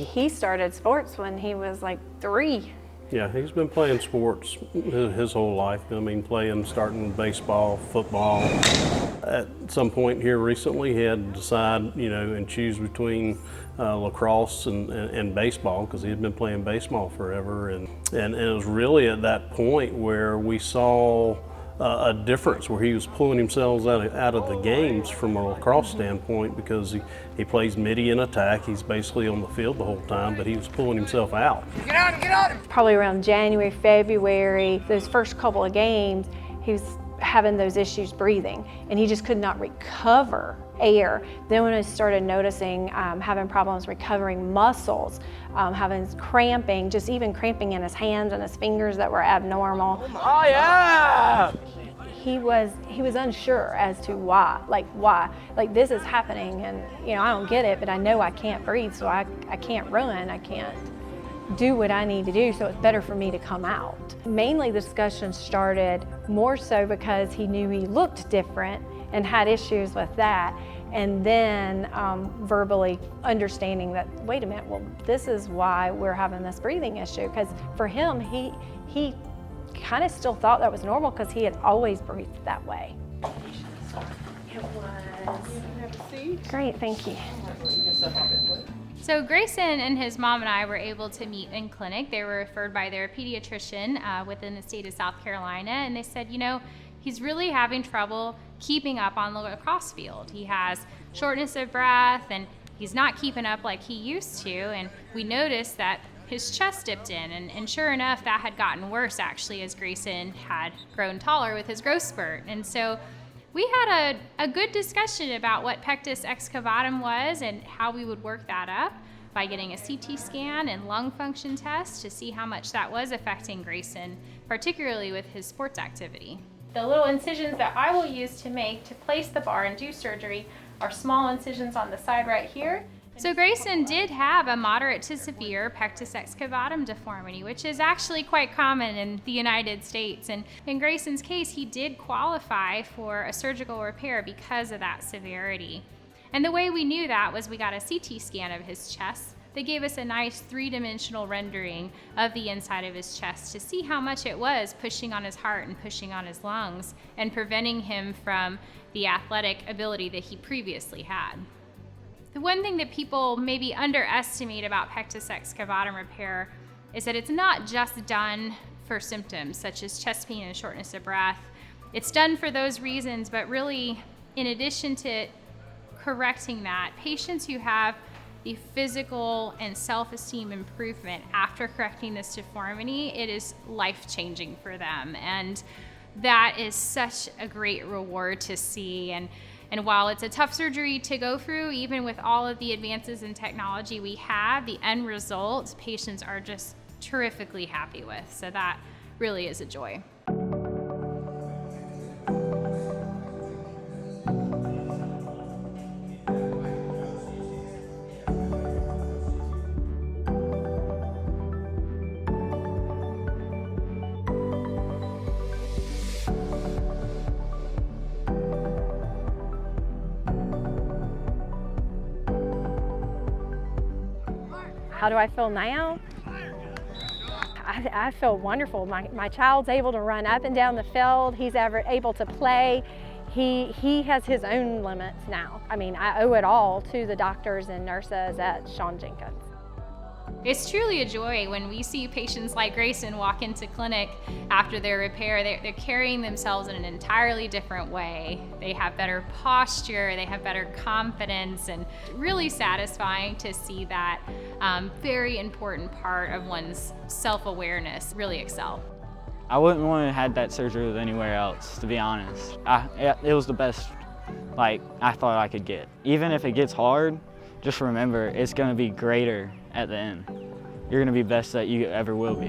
He started sports when he was like 3. Yeah, he's been playing sports his whole life. I mean, starting baseball, football. At some point here recently, he had to decide, and choose between lacrosse and baseball, because he had been playing baseball forever. And it was really at that point where we saw a difference, where he was pulling himself out of the games from a lacrosse standpoint, because he plays middie and attack. He's basically on the field the whole time, but he was pulling himself out. Get out him, get out him! Probably around January, February, those first couple of games, he was having those issues breathing, and he just could not recover air. Then when I started noticing having problems recovering muscles, having cramping, just even cramping in his hands and his fingers that were abnormal. Oh yeah! He was unsure as to why, like this is happening, and I don't get it, but I know I can't breathe, so I can't run, I can't do what I need to do, so it's better for me to come out. Mainly the discussion started more so because he knew he looked different and had issues with that, and then verbally understanding that, wait a minute, well, this is why we're having this breathing issue, because for him, he kind of still thought that was normal because he had always breathed that way. It was. Great, thank you. So Grayson and his mom and I were able to meet in clinic. They were referred by their pediatrician within the state of South Carolina, and they said, he's really having trouble keeping up on the lacrosse field. He has shortness of breath, and he's not keeping up like he used to, and we noticed that his chest dipped in, and sure enough, that had gotten worse actually as Grayson had grown taller with his growth spurt. And so we had a good discussion about what Pectus Excavatum was and how we would work that up by getting a CT scan and lung function test to see how much that was affecting Grayson, particularly with his sports activity. The little incisions that I will use to place the bar and do surgery are small incisions on the side right here. So Grayson did have a moderate to severe Pectus Excavatum deformity, which is actually quite common in the United States. And in Grayson's case, he did qualify for a surgical repair because of that severity. And the way we knew that was we got a CT scan of his chest. They gave us a nice 3-dimensional rendering of the inside of his chest to see how much it was pushing on his heart and pushing on his lungs and preventing him from the athletic ability that he previously had. The one thing that people maybe underestimate about Pectus Excavatum repair is that it's not just done for symptoms such as chest pain and shortness of breath. It's done for those reasons, but really, in addition to correcting that, patients who have the physical and self-esteem improvement after correcting this deformity, it is life-changing for them. And that is such a great reward to see. And while it's a tough surgery to go through, even with all of the advances in technology we have, the end result, patients are just terrifically happy with. So that really is a joy. How do I feel now? I feel wonderful. My child's able to run up and down the field. He's able to play. He has his own limits now. I mean, I owe it all to the doctors and nurses at Shawn Jenkins. It's truly a joy when we see patients like Grayson walk into clinic after their repair. They're carrying themselves in an entirely different way. They have better posture, they have better confidence, and really satisfying to see that very important part of one's self-awareness really excel. I wouldn't want to have had that surgery with anywhere else, to be honest. It was the best I thought I could get. Even if it gets hard, just remember it's going to be greater at the end. You're going to be best that you ever will be.